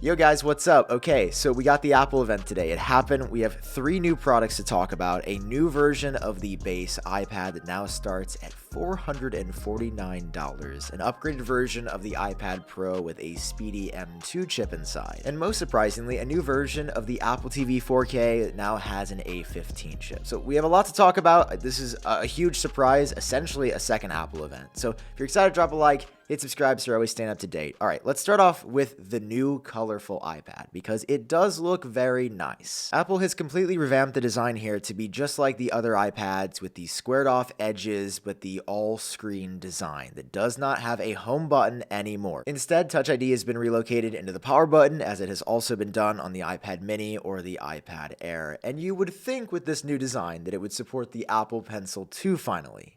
Yo guys, what's up? Okay, so we got the Apple event today. It happened. We have 3 new products to talk about. A new version of the base iPad that now starts at $449. An upgraded version of the iPad Pro with a speedy M2 chip inside. And most surprisingly, a new version of the Apple TV 4K that now has an A15 chip. So we have a lot to talk about. This is a huge surprise, essentially a second Apple event. So if you're excited, drop a like. Hit subscribe so you're always staying up to date. All right, let's start off with the new colorful iPad because it does look very nice. Apple has completely revamped the design here to be just like the other iPads with the squared off edges but the all-screen design that does not have a home button anymore. Instead, Touch ID has been relocated into the power button as it has also been done on the iPad mini or the iPad Air. And you would think with this new design that it would support the Apple Pencil 2 finally.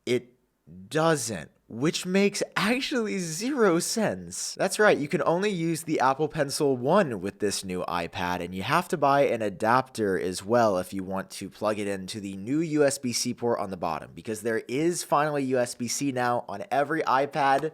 It doesn't, which makes actually 0 sense. That's right, you can only use the Apple Pencil 1 with this new iPad, and you have to buy an adapter as well if you want to plug it into the new USB-C port on the bottom, because there is finally USB-C now on every iPad.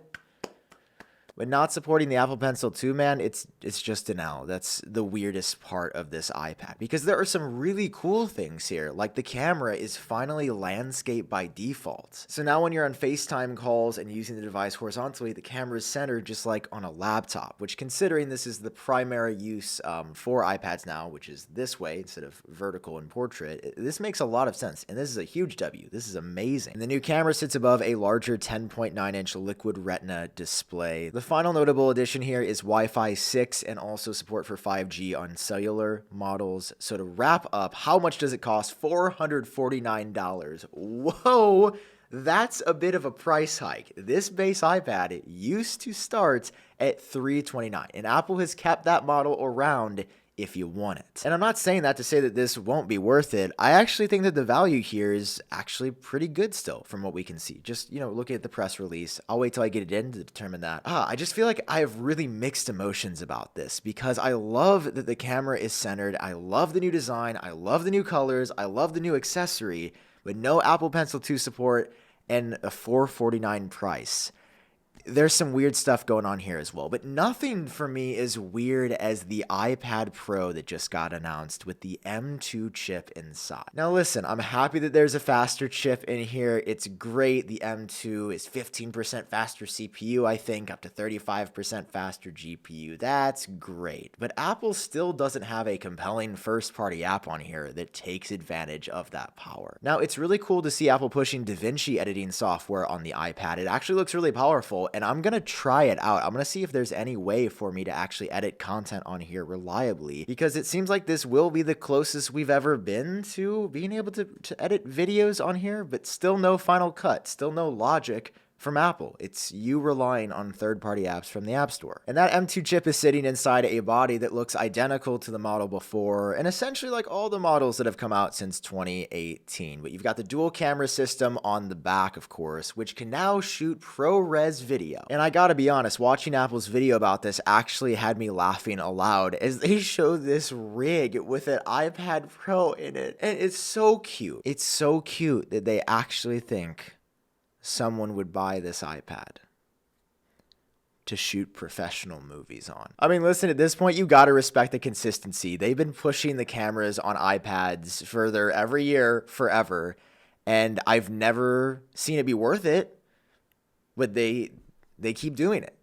But not supporting the Apple Pencil 2, man, it's just an L. That's the weirdest part of this iPad. Because there are some really cool things here, like the camera is finally landscape by default. So now when you're on FaceTime calls and using the device horizontally, the camera is centered just like on a laptop, which considering this is the primary use for iPads now, which is this way instead of vertical and portrait, this makes a lot of sense. And this is a huge W. This is amazing. And the new camera sits above a larger 10.9-inch liquid retina display. The final notable addition here is Wi-Fi 6 and also support for 5G on cellular models. So to wrap up, how much does it cost? $449. Whoa, that's a bit of a price hike. This base iPad used to start at $329, and Apple has kept that model around if you want it. And I'm not saying that to say that this won't be worth it. I actually think that the value here is actually pretty good still from what we can see. Just, looking at the press release, I'll wait till I get it in to determine that. I just feel like I have really mixed emotions about this because I love that the camera is centered. I love the new design. I love the new colors. I love the new accessory, but no Apple Pencil 2 support and a $449 price. There's some weird stuff going on here as well, but nothing for me as weird as the iPad Pro that just got announced with the M2 chip inside. Now listen, I'm happy that there's a faster chip in here. It's great. The M2 is 15% faster CPU, I think, up to 35% faster GPU. That's great. But Apple still doesn't have a compelling first-party app on here that takes advantage of that power. Now, it's really cool to see Apple pushing DaVinci editing software on the iPad. It actually looks really powerful, and I'm going to try it out. I'm going to see if there's any way for me to actually edit content on here reliably, because it seems like this will be the closest we've ever been to being able to edit videos on here, but still no Final Cut, still no Logic from Apple. It's you relying on third-party apps from the App Store. And that M2 chip is sitting inside a body that looks identical to the model before, and essentially like all the models that have come out since 2018. But you've got the dual camera system on the back, of course, which can now shoot ProRes video. And I gotta be honest, watching Apple's video about this actually had me laughing aloud as they show this rig with an iPad Pro in it. And it's so cute. It's so cute that they actually think someone would buy this iPad to shoot professional movies on. I mean, listen, at this point, you gotta respect the consistency. They've been pushing the cameras on iPads further every year, forever, and I've never seen it be worth it, but they keep doing it.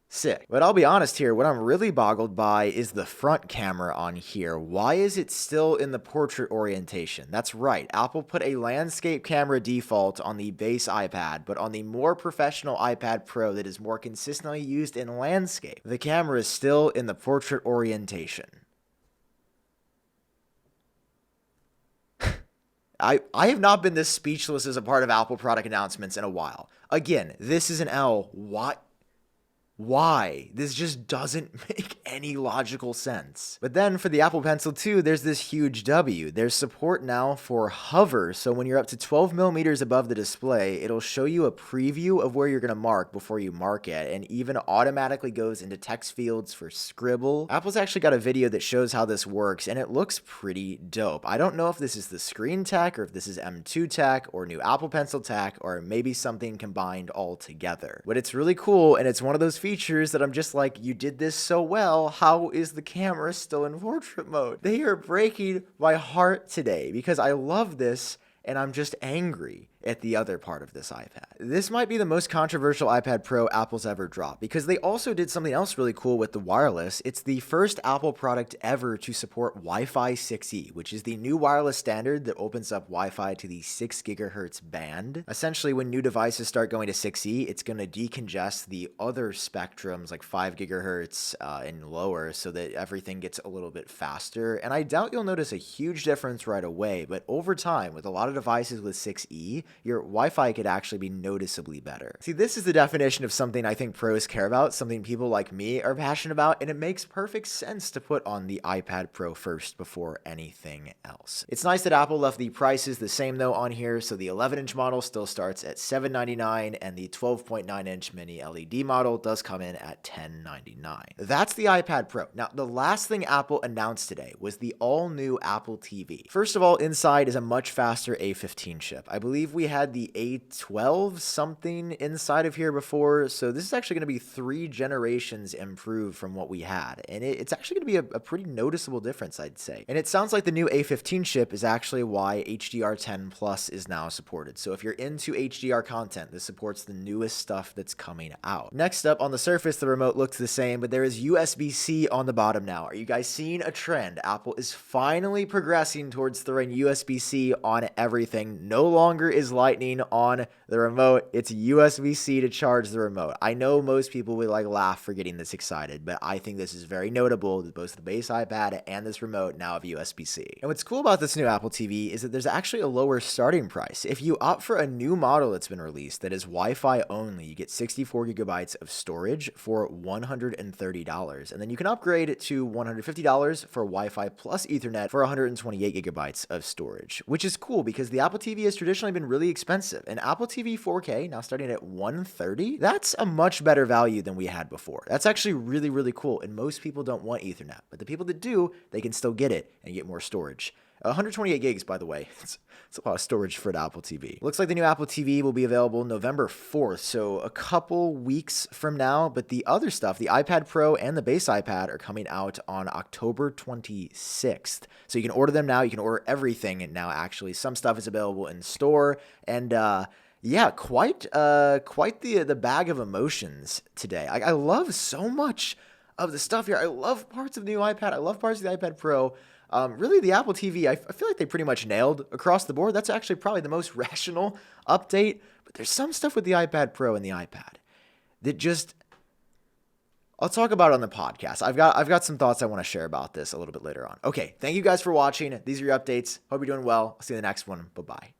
Sick. But I'll be honest here, what I'm really boggled by is the front camera on here. Why is it still in the portrait orientation? That's right, Apple put a landscape camera default on the base iPad, but on the more professional iPad Pro that is more consistently used in landscape, the camera is still in the portrait orientation. I have not been this speechless as a part of Apple product announcements in a while. Again, this is an L. Why? This just doesn't make any logical sense. But then for the Apple Pencil 2, there's this huge W. There's support now for hover, so when you're up to 12 millimeters above the display, it'll show you a preview of where you're going to mark before you mark it, and even automatically goes into text fields for scribble. Apple's actually got a video that shows how this works, and it looks pretty dope. I don't know if this is the screen tech, or if this is M2 tech, or new Apple Pencil tech, or maybe something combined all together. But it's really cool, and it's one of those features that I'm just like, you did this so well, how is the camera still in portrait mode? They are breaking my heart today because I love this and I'm just angry at the other part of this iPad. This might be the most controversial iPad Pro Apple's ever dropped because they also did something else really cool with the wireless. It's the first Apple product ever to support Wi-Fi 6E, which is the new wireless standard that opens up Wi-Fi to the 6 gigahertz band. Essentially, when new devices start going to 6E, it's going to decongest the other spectrums like 5 gigahertz and lower so that everything gets a little bit faster. And I doubt you'll notice a huge difference right away, but over time, with a lot of devices with 6E, your Wi-Fi could actually be noticeably better. See, this is the definition of something I think pros care about, something people like me are passionate about, and it makes perfect sense to put on the iPad Pro first before anything else. It's nice that Apple left the prices the same though on here, so the 11-inch model still starts at $799, and the 12.9-inch mini LED model does come in at $1099. That's the iPad Pro. Now, the last thing Apple announced today was the all-new Apple TV. First of all, inside is a much faster A15 chip. I believe we had the A12 something inside of here before, so this is actually going to be 3 generations improved from what we had, and it's actually going to be a pretty noticeable difference, I'd say. And it sounds like the new A15 chip is actually why HDR10 Plus is now supported. So if you're into HDR content, this supports the newest stuff that's coming out. Next up, on the surface, the remote looks the same, but there is USB-C on the bottom now. Are you guys seeing a trend? Apple is finally progressing towards throwing USB-C on everything. No longer is Lightning on the remote. It's USB-C to charge the remote. I know most people would laugh for getting this excited, but I think this is very notable that both the base iPad and this remote now have USB-C. And what's cool about this new Apple TV is that there's actually a lower starting price. If you opt for a new model that's been released that is Wi-Fi only, you get 64 gigabytes of storage for $130, and then you can upgrade to $150 for Wi-Fi plus Ethernet for 128 gigabytes of storage, which is cool because the Apple TV has traditionally been really expensive, and Apple TV 4K now starting at $130, that's a much better value than we had before. That's actually really, really cool, and most people don't want Ethernet, but the people that do, they can still get it and get more storage. 128 gigs, by the way. It's a lot of storage for an Apple TV. Looks like the new Apple TV will be available November 4th, so a couple weeks from now, but the other stuff, the iPad Pro and the base iPad, are coming out on October 26th. So you can order them now. You can order everything now, actually. Some stuff is available in store, and yeah, quite the bag of emotions today. I love so much of the stuff here. I love parts of the new iPad. I love parts of the iPad Pro. Really, the Apple TV, I feel like they pretty much nailed across the board. That's actually probably the most rational update. But there's some stuff with the iPad Pro and the iPad that just, I'll talk about it on the podcast. I've got some thoughts I want to share about this a little bit later on. Okay, thank you guys for watching. These are your updates. Hope you're doing well. I'll see you in the next one. Bye-bye.